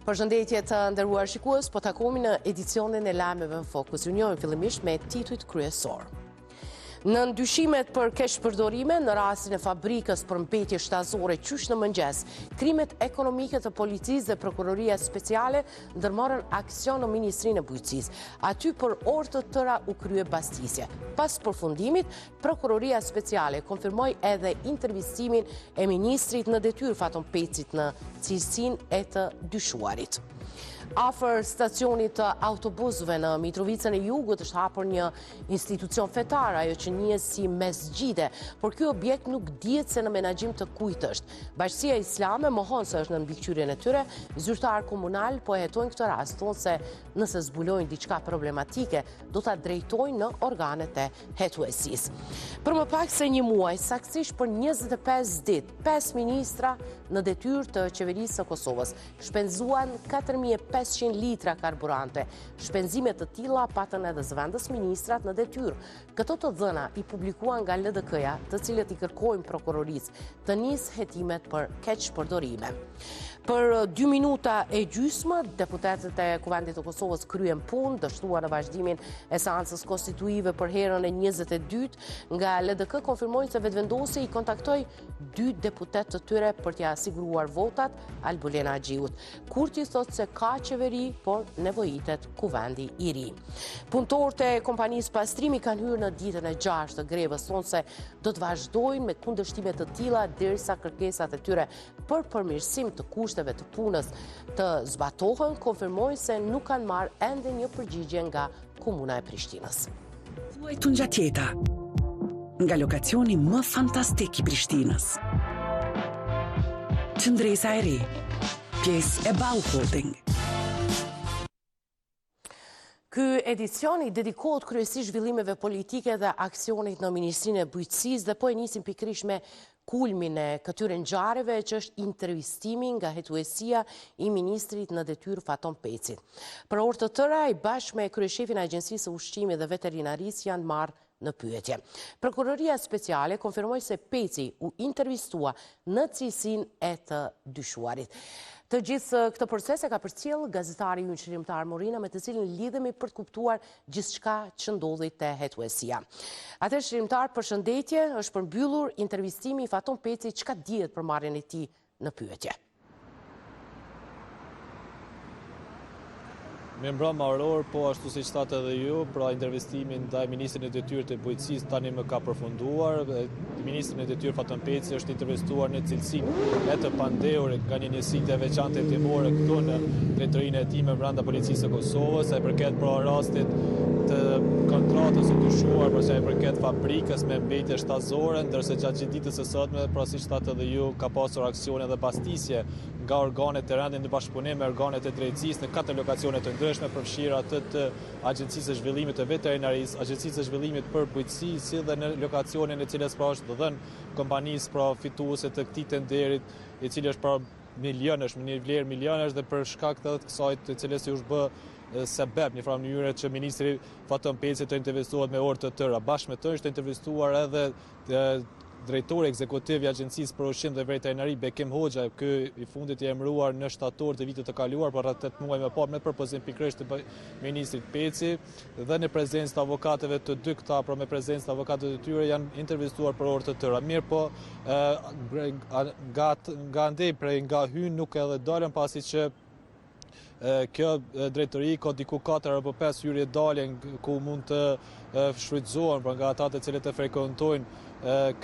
Përshëndetje të nderuar shikues, po takohemi në edicionin e lajmeve në fokus. Unjoni fillimisht me titujt kryesor. Në ndyshimet për keqpërdorime në rastin e fabrikës për mbetje shtazore qysh në mëngjes, krimet ekonomike të policisë dhe prokuroria speciale ndërmarrën aksion në Ministrinë e Bujqësisë. Aty për orë të tëra u krye bastisje. Pas përfundimit, prokuroria speciale konfirmoi edhe intervistimin e ministrit në detyrë Faton Pecit në cilësinë e të dyshuarit. Afër stacionit të autobusëve në Mitrovicën e Jugut është hapur një institucion fetar, ajo që njihet si mesgjide, por ky objekt nuk dihet se në menaxhim të kujt është. Bashkia Islame mohon se është në mbikëqyrjen e tyre, zyrtar komunal po e hetojnë këtë rast, thonë se nëse zbulojnë diçka problematike, do ta drejtojnë në organet e hetuesisë. Për më pak se një muaj, saktësisht për 25 ditë, 5 ministra në detyrë të qeverisë së Kosovës shpenzuan 4500 litra karburante. Shpenzimet të tilla patën edhe zëvendës ministrat në detyrë. Këto të dhëna i publikuan nga LDK-ja, të cilët i kërkojnë prokurorisë të nisë hetimet për keqpërdorime. Për 2 minuta e gjysmë, deputetët e Kuvendit të Kosovës kryen punë, dështuar në vazhdimin e seancës konstituive për herën e 22, nga LDK konfirmojnë se vetvendosi i kontaktoi 2 deputet të tyre për t'ia siguruar votat, Albulena Xhiut. Kurti thotë se ka qeveri, por nevojitet kuvendi i ri. Punëtorët e kompanisë pastrimi kanë hyrë në ditën e 6 të grevës, thonë se do të vazhdojnë me kundërshtime të tilla derisa kërkesat e tyre për përmirësim të kushteve të punës të zbatohen, konfirmojnë se nuk kanë marrë ende një përgjigje nga Komuna e Prishtinës. Thuaj Tunxhatjeta, nga lokacioni më fantastik i Prishtinës. Qëndresa e re, pjesë e Bau Holding. Ky edicion i dedikohet kryesisht zhvillimeve politike dhe aksionit në Ministrinë e Bujqësisë dhe po e nisim pikërisht me kulmin e këtyre ngjarjeve që është intervistimi nga hetuesia i ministrit në detyrë Faton Pecit. Për orë të tëra, i bashkë me kryeshefin e Agjencisë së Ushqimit dhe Veterinarisë janë marrë në pyetje. Prokuroria speciale konfirmoi se Peci u intervistua në cilësinë e të dyshuarit. Të gjithë këtë proces e ka përcjell gazetari ynë Shërimtar Morina, me të cilin lidhemi për të kuptuar gjithçka që ndodhi te hetuesia. Atëherë Shërimtar, përshëndetje, është përmbyllur intervistimi i Faton Pecit, çka dihet për marrjen e tij në pyetje? Me mbrëmë auror, po ashtu si shtatë edhe ju, pra intervistimin ndaj ministrin e detyrë të bujqësisë tani më ka përfunduar. Ministrin e detyrë Faton Peci është intervistuar në cilësinë e të pandehur nga një njësi të veçante timore këtu në drejtorinë e tij brenda Policisë së Kosovës, sa i përket pra rastit të kontratës së dyshuar, për sa i përket fabrikës me mbetje shtazore, ndërsa gjatë gjithë ditës së sotme, pra si shtatë edhe ju, ka pasur aksione dhe bastisje nga organet të rendit në bashkëpunim me organet e drejtësisë në 4 lokacione të ndryshme, përfshirë atë të Agjencisë së Zhvillimit të Veterinarisë, Agjencisë së Zhvillimit për Bujqësi, si dhe në lokacionin e cilës pra është dhënë kompanisë pra fituese të këtij tenderit, i cili është pra milionësh, me një vlerë milionësh, dhe për shkak të kësaj të cilës i është bë sebeb një farë mënyrë që ministri Faton Peci të intervistuohet me orë të tëra. Bashkë me të është intervistuar edhe drejtori ekzekutiv i Agjencisë për Ushqim dhe Veterinari Bekim Hoxha, ky i fundit i emëruar në shtator të vitit të kaluar, por rreth 8 muaj më parë me propozim pikërisht të ministrit Peci, dhe në prezencë të avokatëve të dy këta, pra me prezencë të avokatëve të tyre, janë intervistuar për orë të tëra. Mirë po, nga ndej prej nga hyn nuk edhe dalën, pasi që kjo drejtori ka diku 4 apo 5 hyrje dalje ku mund të shfrytëzohen pra nga ata të cilët e frekuentojnë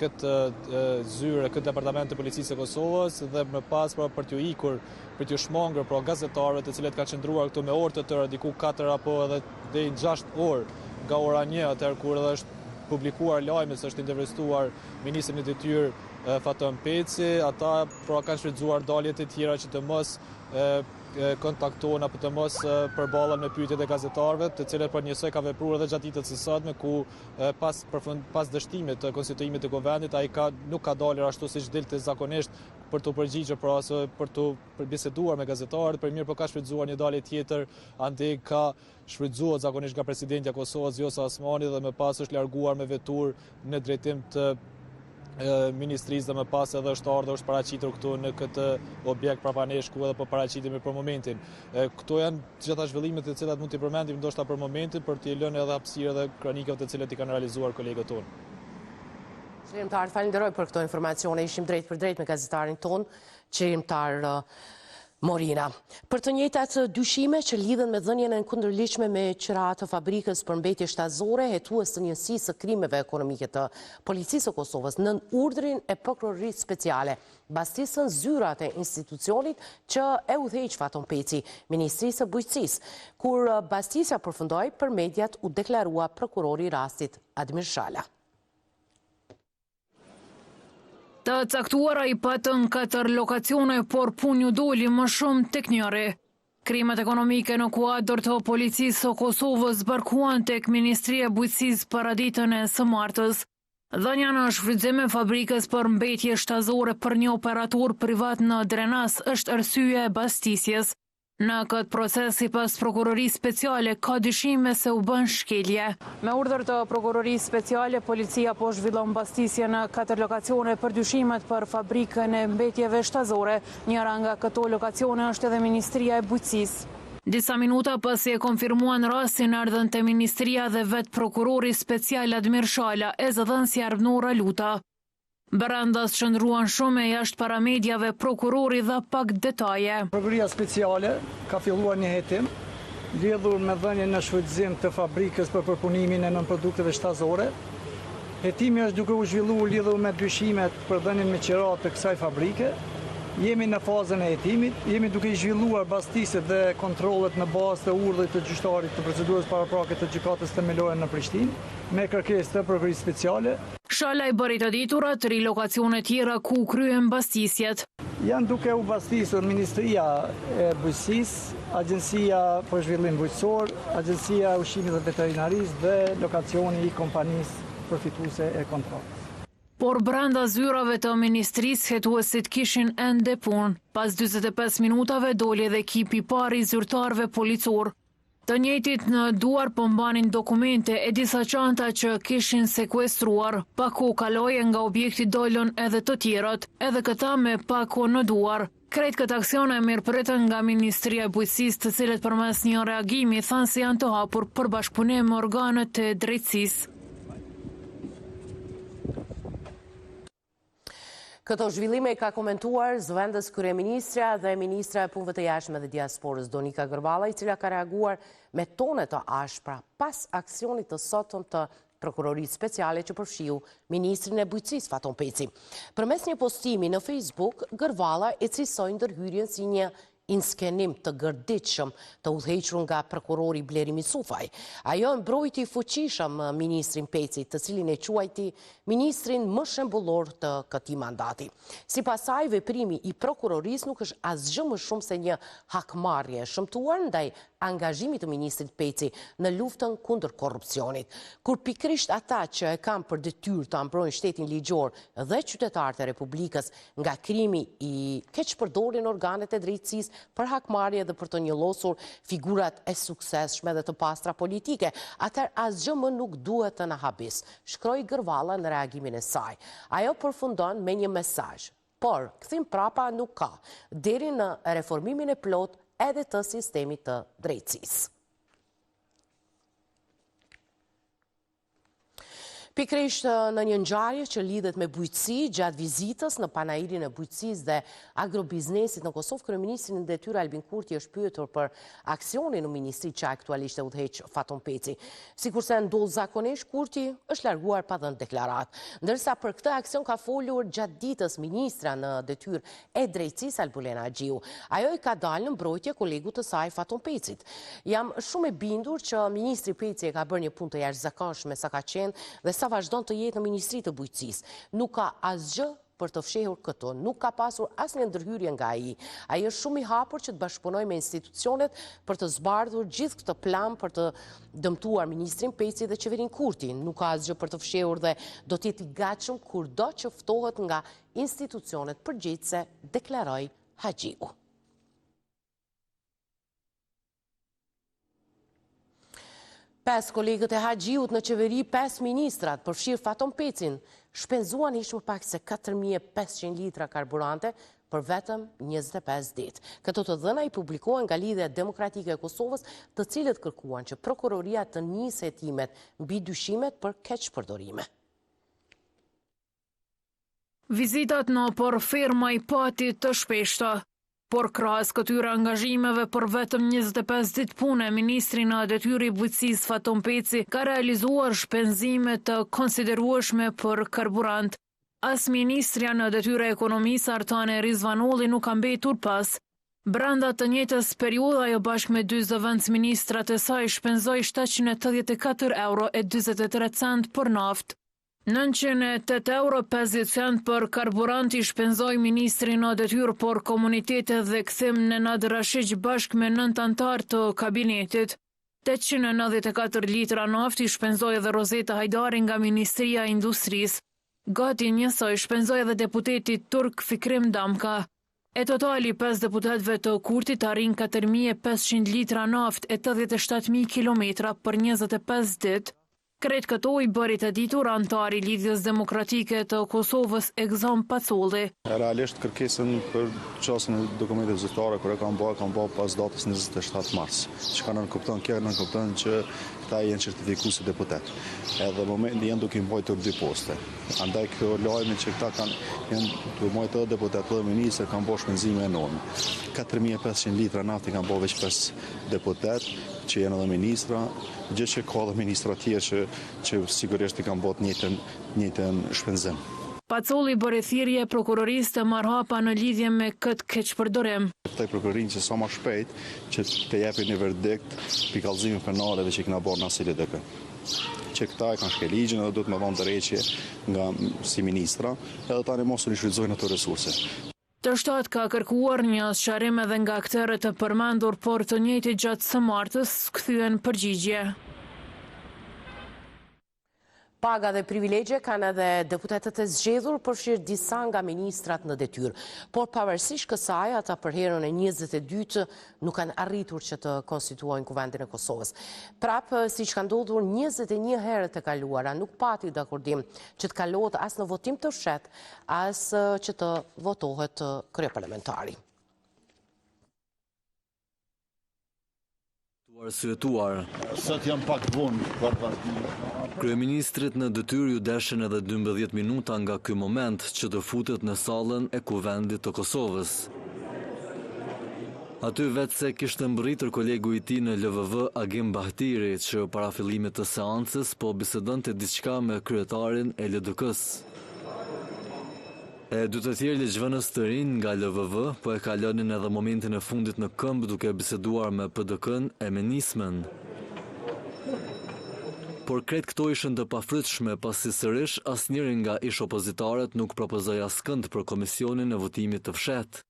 këtë zyre, këtë departament të Policisë së Kosovës, dhe më pas pra për t'ju ikur, për t'ju shmangër pra gazetarëve të cilët kanë qëndruar këtu me orë të tëra, diku 4 apo edhe deri 6 orë nga ora 1, atëherë kur edhe është publikuar lajmi se është intervistuar ministrin e detyrë Faton Peci, ata pra kanë shfrytëzuar daljet e tjera që të mos kontaktohen apo të mos përballen me pyetjet e gazetarëve, të cilët për njësoj ka vepruar edhe gjatë ditës së sotme, ku pas dështimit të konstituimit të Kuvendit, ai nuk ka dalur ashtu siç dilte zakonisht për të përgjigjur për të biseduar me gazetarët, për mirë po ka shfrytëzuar një dalje tjetër, andej ka shfrytëzuar zakonisht nga presidenti i Kosovës Vjosa Osmani, dhe më pas është larguar me veturë në drejtim të ministrisë dhe më pas edhe është ardhur është paraqitur këtu në këtë objekt prapanesh ku edhe po paraqitemi për momentin. Këto janë të gjitha zhvillimet të cilat mund t'i përmendim ndoshta për momentin për t'i lënë edhe hapësirë dhe kronikave të cilat i kanë realizuar kolegët tonë. Qërimtar, falenderoj për këto informacione, ishim drejt për drejt me gazetarin ton, Qërimtar Morina. Për të njëjtat dyshime që lidhen me dhënien e kundërligjshme me qira të fabrikës për mbetje shtazore, hetues të njësisë së krimeve ekonomike të Policisë së Kosovës, nën urdhrin e prokurorisë speciale, bastisën zyrat e institucionit që e udhëheq Faton Peci, Ministrisë së Bujqësisë, kur bastisa përfundoi për mediat u deklarua prokurori i rastit Admir Shala. Të caktuara i patën 4 lokacione, por puni u doli më shumë tek njëri. Krimet ekonomike në kuadër të Policisë së Kosovës zbarkuan tek Ministria e Bujqësisë paraditën e së martës. Dhënia në shfrytëzim e fabrikës për mbetje shtazore për një operator privat në Drenas është arsyeja e bastisjes. Në këtë proces, sipas prokurorisë speciale, ka dyshime se u bën shkelje. Me urdhër të prokurorisë speciale, policia po zhvillon mbastisje në 4 lokacione për dyshimet për fabrikën e mbetjeve shtazore. Njëra nga këto lokacione është edhe Ministria e Bujqësisë. Disa minuta pasi e konfirmuan rastin, ardhën te Ministria dhe vetë prokurori special Admir Shala, e zëdhënësi Arbnora Luta. Berandas qëndruan shumë e jashtë para mediave, prokurori dha pak detaje. Prokuroria speciale ka filluar një hetim lidhur me dhënien në shfrytëzim të fabrikës për përpunimin e nënprodukteve shtazore. Hetimi është duke u zhvilluar lidhur me dyshimet për dhënien me qira të kësaj fabrike. Jemi në fazën e hetimit, jemi duke i zhvilluar bastiset dhe kontrollet në bazë të urdhrit të gjyqtarit të procedurës paraprake të gjykatës themelore në Prishtinë, me kërkesë të prokurorisë speciale. Shala i bëri të ditura 3 lokacione tjera ku kryen bastisjet. Janë duke u bastisur Ministria e Bujqësisë, Agjencia për Zhvillim Bujqësor, Agjencia e Ushqimit dhe Veterinarisë dhe lokacioni i kompanisë përfituese e kontratës. Por brenda zyrave të ministrisë hetuesit kishin ende punë. Pas 45 minutave doli edhe ekipi i parë i zyrtarëve policor. Të njëjtit në duar po mbanin dokumente e disa çanta që kishin sekuestruar. Pa kohë kaloi nga objekti dolën edhe të tjerët, edhe këta me pa kohë në duar. Krejt këtë aksion e mirëpritën nga Ministria e Bujqësisë, të cilët përmes një reagimi thanë se janë të hapur për bashkëpunim me organet e drejtësisë. Këto zhvillime i ka komentuar zëvendës kryeministra dhe ministra e punëve të jashtme dhe diasporës Donika Gërvalla, i cila ka reaguar me tone të ashpra pas aksionit të sotëm të prokurorisë speciale që përfshiu ministrin e Bujqësisë Faton Peci. Përmes një postimi në Facebook, Gërvalla e cilsoi ndërhyrjen si një inskenim të gërditshëm të udhëhequr nga prokurori Bleri Misufaj. Ajo mbrojti fuqishëm ministrin Peci, të cilin e quajti ministrin më shembullor të këtij mandati. Sipas saj, veprimi i prokurorisë nuk është asgjë më shumë se një hakmarrje shëmtuar ndaj angazhimit të ministrit Peci në luftën kundër korrupsionit. Kur pikrisht ata që e kanë për detyrë të ambrojnë shtetin ligjor dhe qytetarët e Republikës nga krimi i keqpërdorin organet e drejtësisë për hakmarrje dhe për të njëllosur figurat e suksesshme dhe të pastra politike, atëherë asgjë më nuk duhet të na habis, shkroi Gërvalla në reagimin e saj. Ajo përfundon me një mesazh, por kthim prapa nuk ka, deri në reformimin e plot edhe të sistemit të drejtësisë. Pikrisht në një ngjarje që lidhet me bujqësi, gjatë vizitës në panairin e bujqësisë dhe agrobiznesit në Kosovë, kryeministri në detyrë Albin Kurti është pyetur për aksionin në ministri që aktualisht e udhëheq Faton Peci. Sikurse ndodh zakonisht, Kurti është larguar pa dhënë deklaratë, ndërsa për këtë aksion ka folur gjatë ditës ministra në detyrë e drejtësisë Albulena Xhiu. Ajo i ka dalë në mbrojtje kolegut të saj Faton Pecit. Jam shumë e bindur që ministri Peci e ka bërë një punë të jashtëzakonshme sa ka qenë dhe sa vazhdon të jetë në Ministri të Bujqësisë. Nuk ka asgjë për të fshehur këto, nuk ka pasur asnjë ndërhyrje nga ai. Ai është shumë i hapur që të bashkëpunojë me institucionet për të zbardhur gjithë këtë plan për të dëmtuar ministrin Peci dhe qeverin Kurti. Nuk ka asgjë për të fshehur dhe do të jetë i gatshëm kurdo që ftohet nga institucionet përgjegjëse, deklaroi Haxhiu. 5 kolegët e Haxhiut në qeveri, 5 ministrat, përfshirë Faton Pecin, shpenzuan hiç më pak se 4.500 litra karburante për vetëm 25 ditë. Këto të dhëna i publikohen nga Lidhja Demokratike e Kosovës, të cilët kërkuan që prokuroria të nisë hetimet mbi dyshimet për keqpërdorime. Vizitat në porferma i pati të shpeshta. Por krahas këtyre angazhimeve për vetëm 25 ditë pune, ministri në detyrë i bujqësisë Faton Peci ka realizuar shpenzime të konsiderueshme për karburant. As ministrja në detyrë e ekonomisë Artane Rizvanolli nuk ka mbetur pas. Brenda të njëjtës periudhe ajo bashkë me 2 zëvendës ministrat e saj shpenzoi 784 euro e 43 cent për naftë. 908 euro 50 cent për karburant i shpenzoi ministri në detyrë por komunitetet dhe kthim Nenad Rashid bashkë me 9 anëtar të kabinetit. 894 litra naftë i shpenzoi edhe Rozeta Hajdari nga Ministria e Industrisë. Gati njësoj shpenzoi edhe deputeti turk Fikrim Damka. E totali 5 deputetëve të Kurtit arrin 4.500 litra naftë e 87.000 kilometra për 25 ditë. Krejt këto i bëri të ditur antari Lidhjes Demokratike të Kosovës Egzam Pacolli. Realisht kërkesën për çastin e dokumenteve zyrtare kur e kam bë pas datës 27 mars. Çka nënkupton që këta janë certifikuar si deputet. Edhe momenti janë duke mbajtur 2 poste. Andaj kjo lajmi që këta janë duke mbajtur deputet dhe ministër kanë bërë shpenzime enorme. 4.500 litra naftë kanë bërë veç 5 deputet që janë edhe ministra, gjë që ka dhe ministra tjerë që sigurisht i kanë bërë njëjtën shpenzim. Pacolli bëri thirrje prokurorisë të marrë hapa në lidhje me këtë keqpërdorim. Ftoj prokurorinë që sa më shpejt që të japin një verdikt për kallëzimin penal edhe që kena bërë në asilje DK. Që këta e kanë shkel ligjin edhe duhet me dhënë drejtje nga si ministra, edhe tani mos u shfrytëzojnë ato resurse. Të shtatë ka kërkuar një sqarim edhe nga aktorët të përmendur, por të njëjtit gjatë së martës kthyen përgjigje. Paga dhe privilegje kanë edhe deputetët e zgjedhur, përfshirë disa nga ministrat në detyrë. Por pavarësisht kësaj, ata për herën e 22 nuk kanë arritur që të konstituojnë Kuvendin e Kosovës. Prapë, siç ka ndodhur 21 herë të kaluara, nuk pati dakordim që të kalohet as në votim të fshehtë, as që të votohet kryeparlamentari. Arsyetuar. Sot jam pak vonë. Kryeministrit në detyrë ju deshen edhe 12 minuta nga ky moment që të futet në sallën e Kuvendit të Kosovës. Aty vetë se kishte mbërritur kolegu i tij në LVV Agim Bahtiri që para fillimit të seancës po bisedonte diçka me kryetarin e LDK-s. E dy të tjerë ligjvënës të rinj nga LVV po e kalonin edhe momentin e fundit në këmbë duke biseduar me PDK-n e me nismen. Por krejt këto ishin të pafrytshme pasi sërish asnjëri nga ish opozitarët nuk propozoi askënd për komisionin e votimit të fshehtë.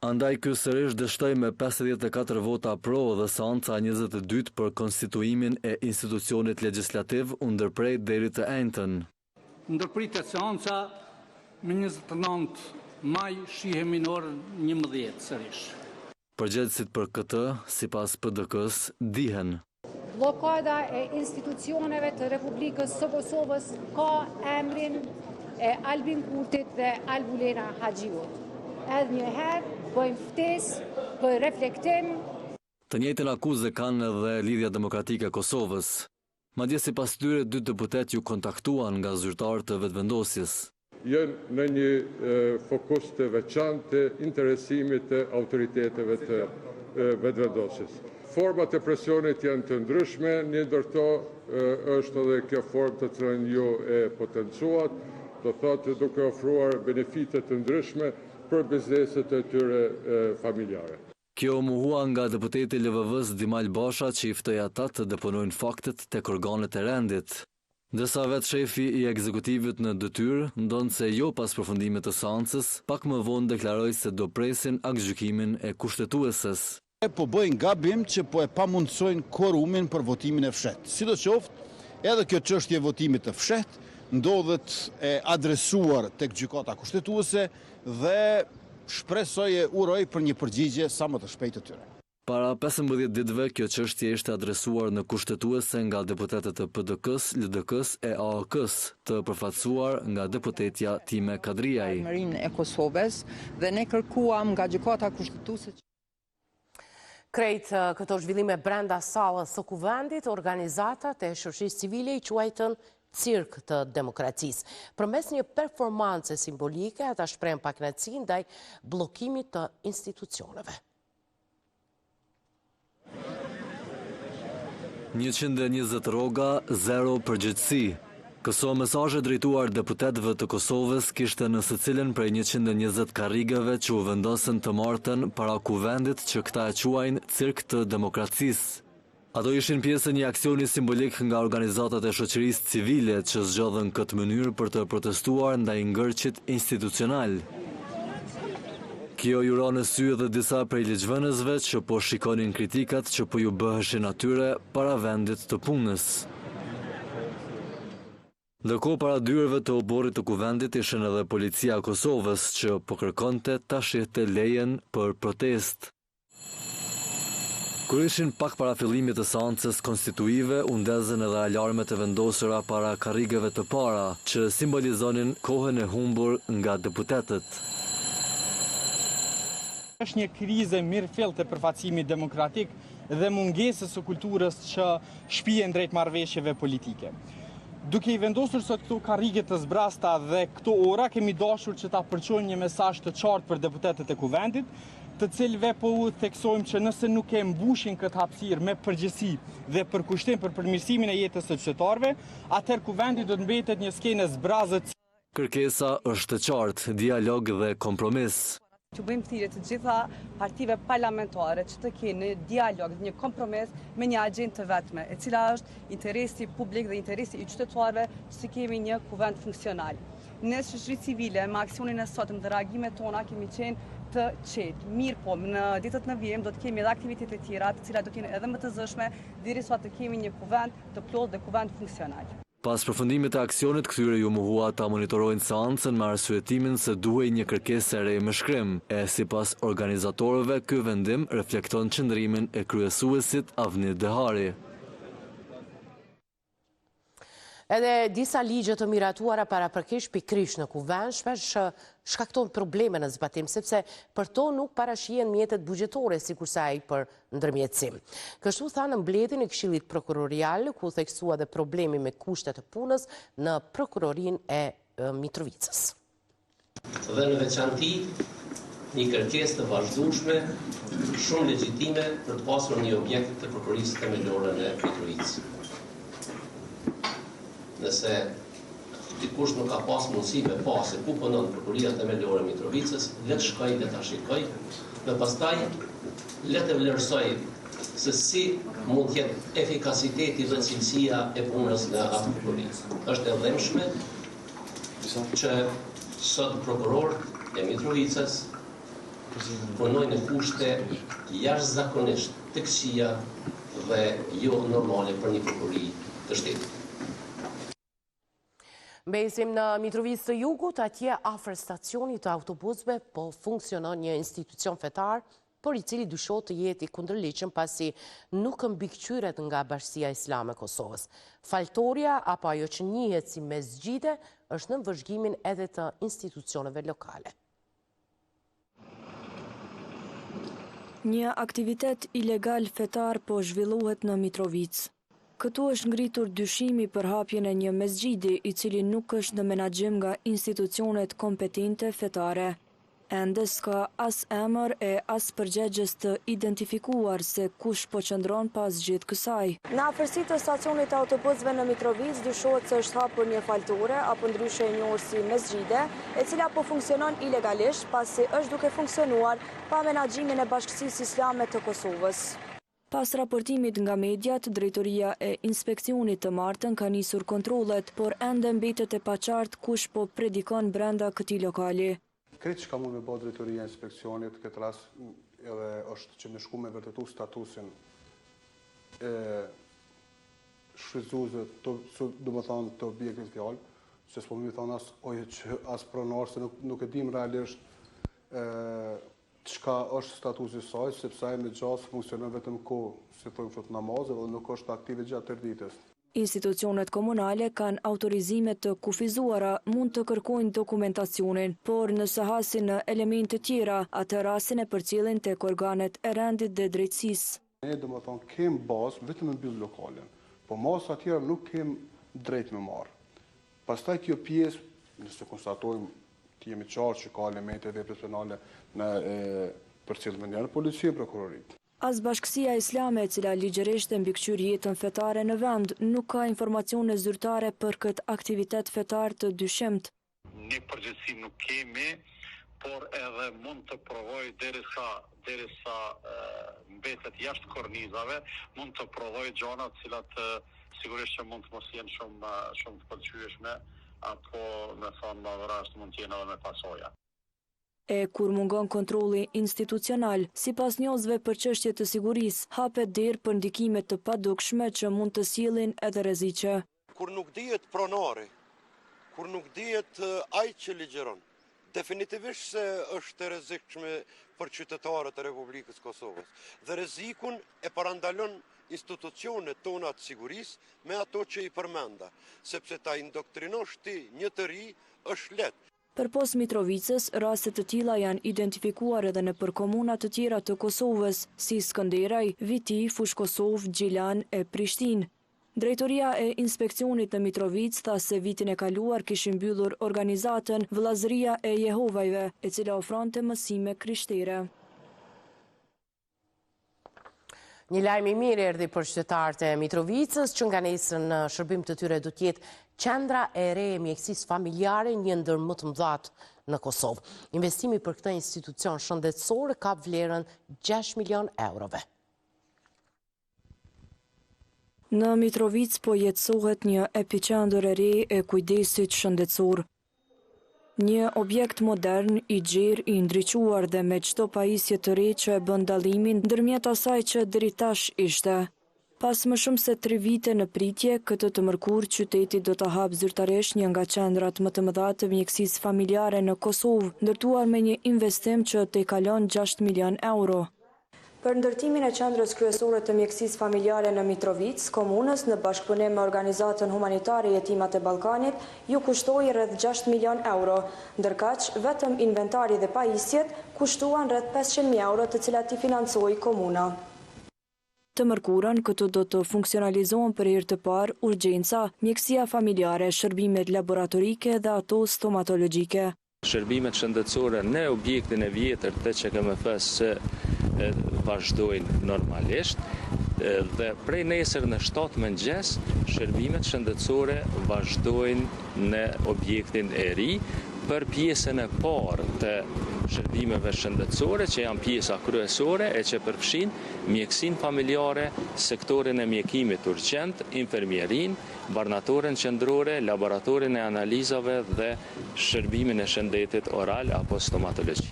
Andaj ky sërish dështoi me 54 vota pro dhe seanca 22 për konstituimin e institucionit legjislativ u ndërprej deri të enjtën. Ndërpritet seanca me 29 maj shihemi në orën 11 sërish. Përgjegjësit për këtë, sipas PDK-s, dihen. Blokada e institucioneve të Republikës së Kosovës ka emrin e Albin Kurtit dhe Albulena Haxhiut. Edhe një herë bëjmë ftesë për reflektim. Të njëjtën akuzë kanë edhe Lidhja Demokratike e Kosovës. Madje sipas tyre 2 deputet ju kontaktuan nga zyrtarët e vetëvendosjes. Jënë në një fokus të veçantë të interesimit të autoriteteve të vetëvendosjes. Format e presionit janë të ndryshme, një ndër to është edhe kjo formë të cilën ju e potencuat, do thotë duke ofruar benefitet të ndryshme për bizneset e tyre familjare. Kjo muhua nga deputeti LVV-s Dimal Basha që i ftoi ata të deponojnë faktet tek organet e rendit. Ndërsa vetë shefi i ekzekutivit në detyrë ndonë se jo pas përfundimit të seancës, pak më vonë deklaroi se do presin aktgjykimin e kushtetueses. Po bëjnë gabim që po e pamundsojnë kworumin për votimin e fshehtë. Sidoqoftë, edhe kjo çështje e votimit të fshehtë ndodhet e adresuar tek gjykata kushtetuese dhe shpresoj e uroj për një përgjigje sa më të shpejtë të tyre. Para 15 ditëve, kjo çështje ishte adresuar në kushtetuese nga deputetët e PDK-s, LDK-s e AAK-s, të përfaqësuar nga deputetja Time Kadriaj. E Kosovës dhe ne kërkuam nga gjykata kushtetuese. Krejt këto zhvillime brenda sallës së kuvendit, organizatat e shoqërisë civile i quajtën cirk të demokracisë. Përmes një performance simbolike, ata shprehen pakënaqësi ndaj bllokimit të institucioneve. 120 rroga, 0 përgjegjësi. Këso mesazhe drejtuar deputetëve të Kosovës kishte në secilën prej 120 karrigeve që u vendosën të martën para kuvendit që këta e quajnë cirk të demokracisë. Ato ishin pjesë e një aksioni simbolik nga organizatat e shoqërisë civile që zgjodhen këtë mënyrë për të protestuar ndaj ngërçit institucional. Kjo ju ra në sy edhe disa prej ligjvënësve që po shikonin kritikat që po ju bëheshin atyre para vendit të punës. Ndërkohë para dyreve të oborrit të kuvendit ishin edhe policia e Kosovës që po kërkonte ta shihte lejen për protestë. Kur ishin pak para fillimit të seancës konstituive, u ndezën edhe alarmet e vendosura para karrigeve të para, që simbolizonin kohën e humbur nga deputetët. Është një krizë mirëfillt e përfaqësimit demokratik dhe mungesës së kulturës që shpihen drejt marrëveshjeve politike. Duke i vendosur sot këto karrige të zbrasta dhe këto ora, kemi dashur që ta përçojmë një mesazh të qartë për deputetët e kuvendit, të cilëve po u theksojmë që nëse nuk e mbushin këtë hapësirë me përgjegjësi dhe përkushtim për përmirësimin e jetës së qytetarëve, atëherë kuvendi do të mbetet një skenë zbrazët. Kërkesa është e qartë, dialog dhe kompromis. Që bëjmë thirrje të gjitha partive parlamentare që të kenë një dialog, një kompromis me një agjendë të vetme, e cila është interesi publik dhe interesi i qytetarëve që të kemi një kuvend funksional. Ne shoqëri civile me aksionin e sotëm dhe reagimet tona kemi qenë të qetë. Mirë po, në ditët në vijim do të kemi edhe aktivitete të tjera, të cilat do të jenë edhe më të zëshme, derisa të kemi një kuvend të plotë dhe kuvend funksional. Pas përfundimit të aksionit, këtyre ju mohua ta monitorojnë seancën me arsyetimin se duhej një kërkesë e re me shkrim. Sipas organizatorëve, ky vendim reflekton qëndrimin e kryesuesit Avni Dehari. Edhe disa ligje të miratuara paraprakisht pikërisht në kuvend shpesh shkaktojnë probleme në zbatim, sepse për to nuk parashihen mjetet buxhetore sikurse ai për ndërmjetësim. Kështu tha në mbledhjen e Këshillit Prokurorial, ku theksua dhe problemi me kushtet e punës në prokurorinë e Mitrovicës. Dhe në veçanti, një kërkesë të vazhdueshme, shumë legjitime për të pasur një objekt të prokurisë themelore në Mitrovicë. Nëse dikush nuk ka pas mundësi me pasë ku punon prokuria themelore e Mitrovicës, le të shkoj dhe ta shikoj, dhe pastaj le të vlerësoj se si mund të jetë efikasiteti dhe cilësia e punës në atë prokuri. Është e dhëmshme që sot prokurorët e Mitrovicës punojnë në kushte jashtëzakonisht të këqija dhe jo normale për një prokuri të shtetit. Mbesim në Mitrovicë të Jugut, atje afër stacionit të autobusëve po funksionon një institucion fetar, por i cili dyshohet të jetë i kundërligjshëm pasi nuk mbikëqyret nga Bashkia Islame e Kosovës. Faltoria apo ajo që njihet si mesxhide është në vëzhgimin edhe të institucioneve lokale. Një aktivitet ilegal fetar po zhvillohet në Mitrovicë. Këtu është ngritur dyshimi për hapjen e një mesxhidi i cili nuk është në menaxhim nga institucionet kompetente fetare. Ende s'ka as emër e as përgjegjës të identifikuar se kush po qëndron pas gjithë kësaj. Në afërsi të stacionit të autobusëve në Mitrovicë dyshohet se është hapur një faltore apo ndryshe e njohur si mesxhide, e cila po funksionon ilegalisht pasi është duke funksionuar pa menaxhimin e Bashkisë Islame të Kosovës. Pas raportimit nga mediat, drejtoria e inspeksionit të martën ka nisur kontrollet, por ende mbetet e paqartë kush po predikon brenda këtij lokali. Kretë që ka mund me bë drejtoria e inspeksionit, këtë rast edhe është që me shku me vërtetu statusin e shfrytzuesve do më thonë të objektit fjallë, se s'po më thonë as pronar, se nuk e dim realisht çka është statusi i saj, sepse ai me gjas funksionon vetëm kohë, si thonë kështu namazet dhe nuk është aktive gjatë tërë ditës. Institucionet komunale kanë autorizimet të kufizuara, mund të kërkojnë dokumentacionin, por nëse hasin në elemente tjera, atë rastin e përcjellin tek organet e rendit dhe drejtësisë. Ne domethënë kem bazë vetëm në mbyll lokalen, po masa tjera nuk kem drejt me marr. Pastaj kjo pjesë, nëse konstatojmë të jemi qartë që ka elemente veprës penale në përcjelljen në polici e prokurorit. As Bashkësia Islame, e cila ligjërisht e mbikëqyr jetën fetare në vend, nuk ka informacione zyrtare për këtë aktivitet fetar të dyshimt. Një përgjithësi nuk kemi, por edhe mund të provoj derisa mbetet jashtë kornizave, mund të provoj gjona të cilat sigurisht që mund të mos jenë shumë të pëlqyeshme, apo me thonë më rast mund të jenë edhe me pasoja. E kur mungon kontrolli institucional, sipas njohësve për çështje të sigurisë, hapet derë për ndikime të padukshme që mund të sjellin edhe rreziqe. Kur nuk dihet pronari, kur nuk dihet ai që ligjeron, definitivisht se është e rrezikshme për qytetarët e Republikës Kosovës. Dhe rrezikun e parandalon institucionet tona të sigurisë me ato që i përmenda, sepse ta indoktrinosh ti një të ri është lehtë. Përpos Mitrovicës, raste të tilla janë identifikuar edhe në komuna të tjera të Kosovës, si Skënderaj, Viti, Fush Kosovë, Gjilan e Prishtinë. Drejtoria e Inspeksionit në Mitrovicë tha se vitin e kaluar kishin mbyllur organizatën Vëllazëria e Jehovajve, e cila ofronte mësime krishtere. Një lajm i mirë erdhi për qytetarët e Mitrovicës, që nga nesër në shërbim të tyre do të jetë qendra e re e mjekësisë familjare, një ndër më të mëdhat në Kosovë. Investimi për këtë institucion shëndetësor ka vlerën 6 milion eurove. Në Mitrovicë po jetësohet një epicentër e re e kujdesit shëndetësor. Një objekt modern, i gjerë, i ndriquar dhe me çdo pajisje të re që e bën dallimin ndërmjet asaj që deri tash ishte. Pas më shumë se 3 vite në pritje, këtë të mërkur qyteti do të hapë zyrtarisht një nga qendrat më të mëdha të mjekësisë familjare në Kosovë, ndërtuar me një investim që të kalon 6 milion euro. Për ndërtimin e qendrës kryesore të mjekësisë familjare në Mitrovicë, komunës në bashkëpunim me organizatën humanitare Jetimat e Ballkanit, ju kushtoi rreth 6 milion euro, ndërkaq vetëm inventari dhe pajisjet kushtuan rreth 500.000 euro, të cilat i financoi komuna. Të mërkurën, këtu do të funksionalizohen për herë të parë urgjenca, mjekësia familjare, shërbimet laboratorike dhe ato stomatologjike. Shërbimet shëndetësore në objektin e vjetër të QKMF-s vazhdojnë normalisht dhe prej nesër në 7 mëngjes shërbimet shëndetësore vazhdojnë në objektin e ri për pjesën e parë të shërbimeve shëndetësore që janë pjesa kryesore e që përfshin mjekësinë familjare, sektorin e mjekimit urgjent, infermierin, barnatoren qendrore, laboratorin e analizave dhe shërbimin e shëndetit oral apo stomatologji.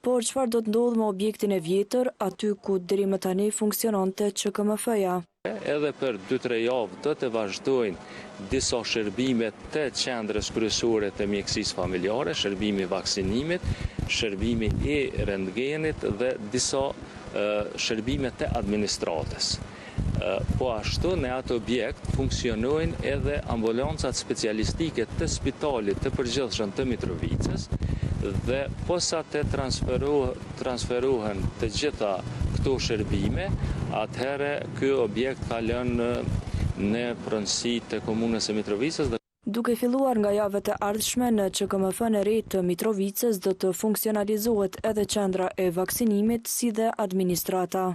Por çfarë do të ndodhë me objektin e vjetër, aty ku deri më tani funksiononte QKMF-ja? Edhe për 2-3 javë do të vazhdojnë disa shërbime të qendrës kryesore të mjekësisë familjare, shërbimi vaksinimit, shërbimi i rentgenit dhe disa shërbime të administratës. Po ashtu në atë objekt funksionojnë edhe ambulancat specialistike të spitalit të përgjithshëm të Mitrovicës dhe posa të transferohen të gjitha këto shërbime, atëherë ky objekt ka lënë në pronësi të komunës së Mitrovicës. Duke filluar nga javët e ardhshme në QKMF-n e re të Mitrovicës do të funksionalizohet edhe qendra e vaksinimit si dhe administrata.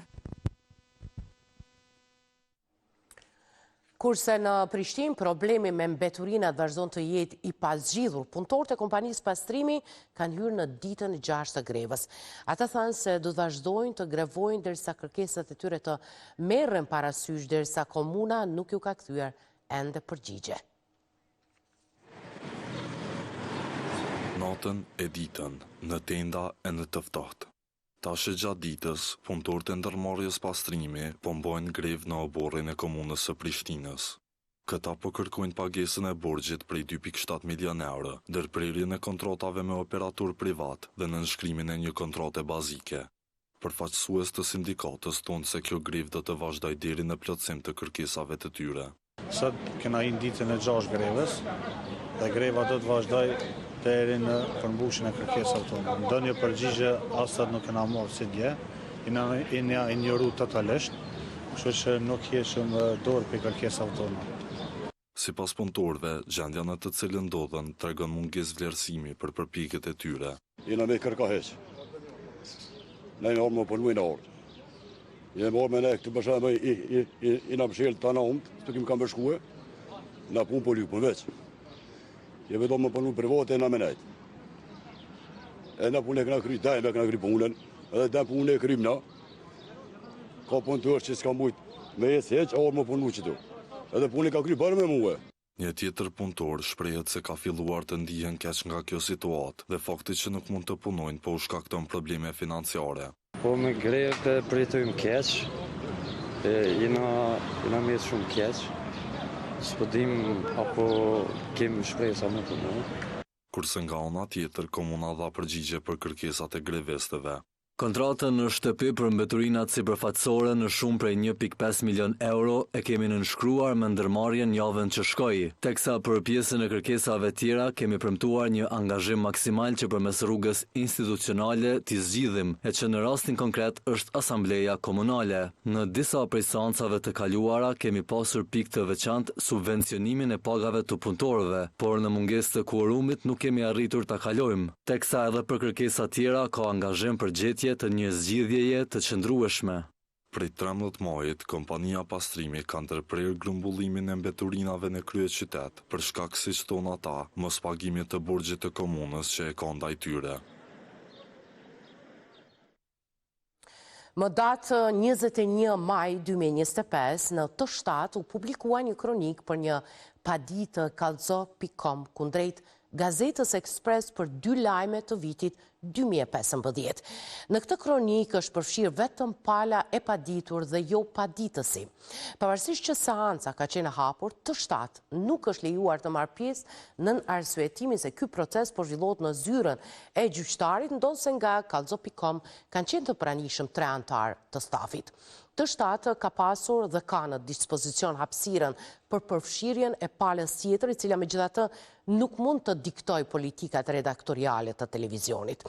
Kurse në Prishtinë problemi me mbeturinat vazhdon të jetë i pazgjidhur, punëtorët e kompanisë pastrimi kanë hyrë në ditën e 6 të grevës. Ata thanë se do të vazhdojnë të grevojnë derisa kërkesat e tyre të merren parasysh, derisa komuna nuk ju ka kthyer ende përgjigje. Natën e ditën, në tenda e në të ftohtë. Tash e gjatë ditës, punëtorët e ndërmarrjes pastrimi po mbajnë grevë në oborrin e komunës së Prishtinës. Këta po kërkojnë pagesën e borxhit prej 2.7 milion euro, ndërprerjen e kontratave me operator privat dhe nënshkrimin e një kontrate bazike. Përfaqësues të sindikatës thonë se kjo grevë do të vazhdojë deri në plotësim të kërkesave të tyre. Sot kena një ditën e 6 grevës dhe greva do të vazhdojë deri në përmbushjen e kërkesave tona. Ndonjë përgjigje as sot nuk kena marrë si dje, jena injoru totalisht, kështu që nuk jeshëm dorë për kërkesave tona. Sipas punëtorëve, gjendja në të cilën ndodhen tregon mungesë vlerësimi për përpjekjet e tyre. Jena me kërkoheq. Ne jemi më punu në orë. Jemi orë me ne këtë përshamë i në pëshelë të anë umë, të kemë kam bëshkue, në punë po lypën veç. Jemi do më punu private e në menajt. E në punë e këna kry, dajme e këna kry punën, edhe dajme punë e krym na. Ka punë të është që s'ka mujtë me jesë heq, orë më punu që tu. Edhe punë e ka kry bërë me muë. Një tjetër punëtor shprehet se ka filluar të ndihen keq nga kjo situatë dhe fakti që nuk mund të punojnë po u shkakton probleme financiare. Po me grevë pritojmë keq, jena me shumë keq, s'po dim apo kemi shpresa me punoj. Kurse nga ana tjetër komuna dha përgjigje për kërkesat e grevestëve. Kontratën në shtëpi për mbeturinat sipërfaqësore në shumë prej 1.5 milion euro e kemi nënshkruar me ndërmarrjen javën që shkoi, teksa për pjesën e kërkesave tjera kemi premtuar një angazhim maksimal që përmes rrugës institucionale t'i zgjidhim, e që në rastin konkret është asambleja komunale. Në disa prej seancave të kaluara kemi pasur pikë të veçantë subvencionimin e pagave të punëtorëve, por në mungesë të kuorumit nuk kemi arritur ta kalojmë, teksa edhe për kërkesa tjera ka angazhim për gjetje të një zgjidhjeje të qëndrueshme. Prej 13 majit, kompania pastrimi ka ndërprerë grumbullimin e mbeturinave në kryeqytet, për shkak siç thonë ata, mos pagimit të borxhit të komunës që e ka ndaj tyre. Më datë 21 maj 2025, në të shtatë u publikua një kronik për një paditë kallzo.com kundrejt Gazetës Ekspres për 2 lajme të vitit 2015. Në këtë kronik është përfshirë vetëm pala e paditur dhe jo paditësi. Pavarësisht që seanca ka qenë hapur, të shtatë nuk është lejuar të marrë pjesë në arsyetimin se ky proces po zhvillohet në zyrën e gjyqtarit, ndonse nga kallzo.com kanë qenë të pranishëm 3 anëtar të stafit. Të shtatë ka pasur dhe ka në dispozicion hapësirën për përfshirjen e palës tjetër, i cila megjithatë nuk mund të diktoj politikat redaktoriale të televizionit.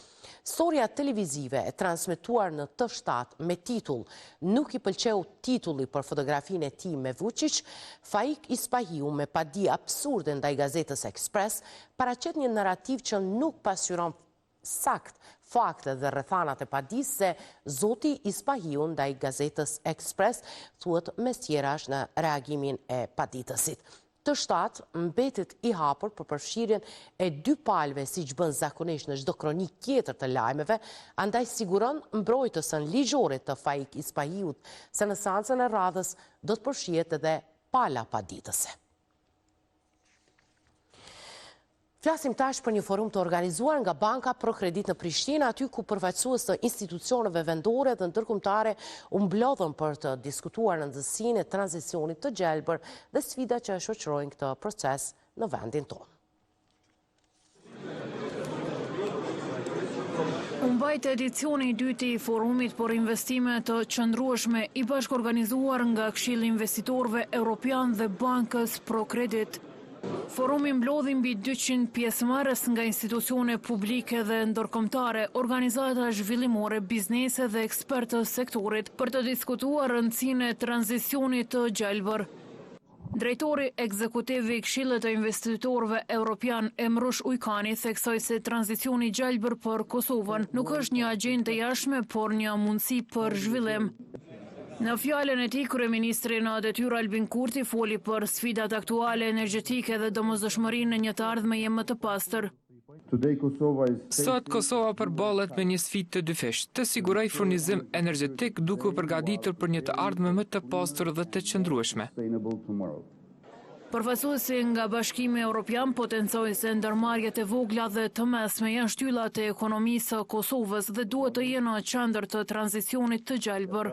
Storia televizive e transmetuar në të shtatë me titull "Nuk i pëlqeu titulli për fotografinë e tij me Vučić", Faik Ispahiu me padi absurde ndaj Gazetës Ekspres paraqet një narrativ që nuk pasqyron sakt fakte dhe rrethanat e padisë se zoti Ispahiu ndaj Gazetës Ekspres, thuhet mes tjerash në reagimin e paditësit. Të shtatë mbetet i hapur për përfshirjen e 2 palëve siç bën zakonisht në çdo kronik tjetër të lajmeve, andaj siguron mbrojtësën ligjore të Faik Ispahiut se në seancën e radhës do të përfshihet edhe pala paditëse. Flasim tash për një forum të organizuar nga Banka Prokredit në Prishtinë, aty ku përfaqësues të institucioneve vendore dhe ndërkombëtare u mblodhën për të diskutuar rëndësinë e tranzicionit të gjelbër dhe sfidat që shoqërojnë këtë proces në vendin tonë. U mbajt edicioni i dytë i forumit për investime të qëndrueshme i bashkëorganizuar nga Këshilli i Investitorëve Evropian dhe Bankës Prokredit. Forumi mblodhi mbi 200 pjesëmarrës nga institucione publike dhe ndërkombëtare, organizata zhvillimore, biznese dhe ekspertë të sektorit për të diskutuar rëndësinë e tranzicionit të gjelbër. Drejtori ekzekutiv i Këshillit të Investitorëve Evropian Emrush Ujkani theksoi se tranzicioni i gjelbër për Kosovën nuk është një agjendë e jashtme, por një mundësi për zhvillim. Në fjalën e tij, kryeministri në detyrë Albin Kurti foli për sfidat aktuale energjetike dhe domosdoshmërinë në një të ardhme më të pastër. Sot Kosova përballet me një sfidë të dyfishtë, të sigurojë furnizim energjetik duke u përgatitur për një të ardhme më të pastër dhe të qëndrueshme. Përfaqësuesi nga Bashkimi Evropian potencoi se ndërmarrjet e vogla dhe të mesme janë shtyllat e ekonomisë së Kosovës dhe duhet të jenë në qendër të tranzicionit të gjelbër.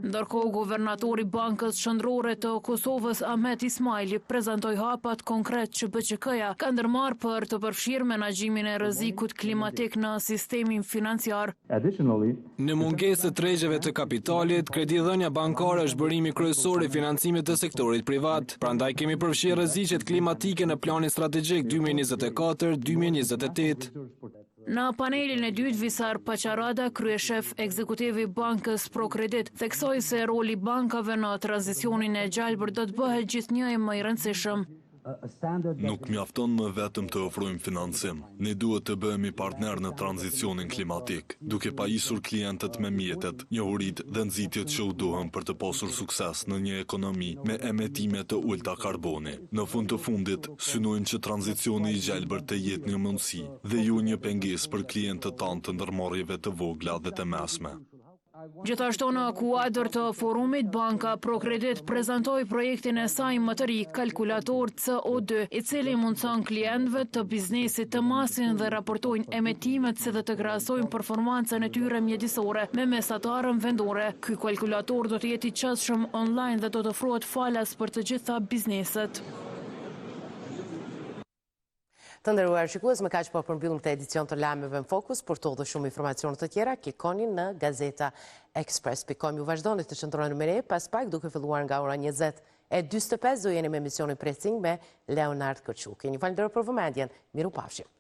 Ndërkohë, guvernatori Bankës Qendrore të Kosovës Ahmet Ismaili prezantoi hapat konkret që BÇK-ja ka ndërmarrë për të përfshirë menaxhimin e rrezikut klimatik në sistemin financiar. Në mungesë të tregjeve të kapitalit, kredidhënia bankare është bërimi kryesor i financimit të sektorit privat. Prandaj kemi përfshirë rreziqet klimatike në planin strategjik 2024-2028. Në panelin e dytë, Visar Paqarada, kryeshef ekzekutiv i Bankës Procredit, theksoi se roli bankave në tranzicionin e gjelbër do të bëhet gjithnjë më i rëndësishëm. Nuk mjafton më vetëm të ofrojmë financim. Ne duhet të bëhemi partner në tranzicionin klimatik, duke pajisur klientët me mjetet, njohuritë dhe nxitjet që u duhen për të pasur sukses në një ekonomi me emetime të ulta karboni. Në fund të fundit, synojmë që tranzicioni i gjelbër të jetë një mundësi dhe ju një pengesë për klientët tanë të ndërmarrjeve të vogla dhe të mesme. Gjithashtu në kuadër të forumit, Banka Procredit prezantoi projektin e saj më të ri, kalkulator CO2, i cili mundson klientëve të biznesit të masin dhe raportojnë emetimet si dhe të krahasojnë performancën e tyre mjedisore me mesatarën vendore. Ky kalkulator do të jetë i qasshëm online dhe do të ofrohet falas për të gjitha bizneset. Të nderuar shikues, me kaq po përmbyllim këtë edicion të lajmeve në fokus. Për të dhe shumë informacione të tjera, klikoni në Gazeta Express.com. Ju vazhdoni të qëndroni me ne, pas pak duke filluar nga ora 20:45 do jeni me emisionin Pressing me Leonard Kërçuki. Një falenderoj për vëmendjen. Mirupafshim.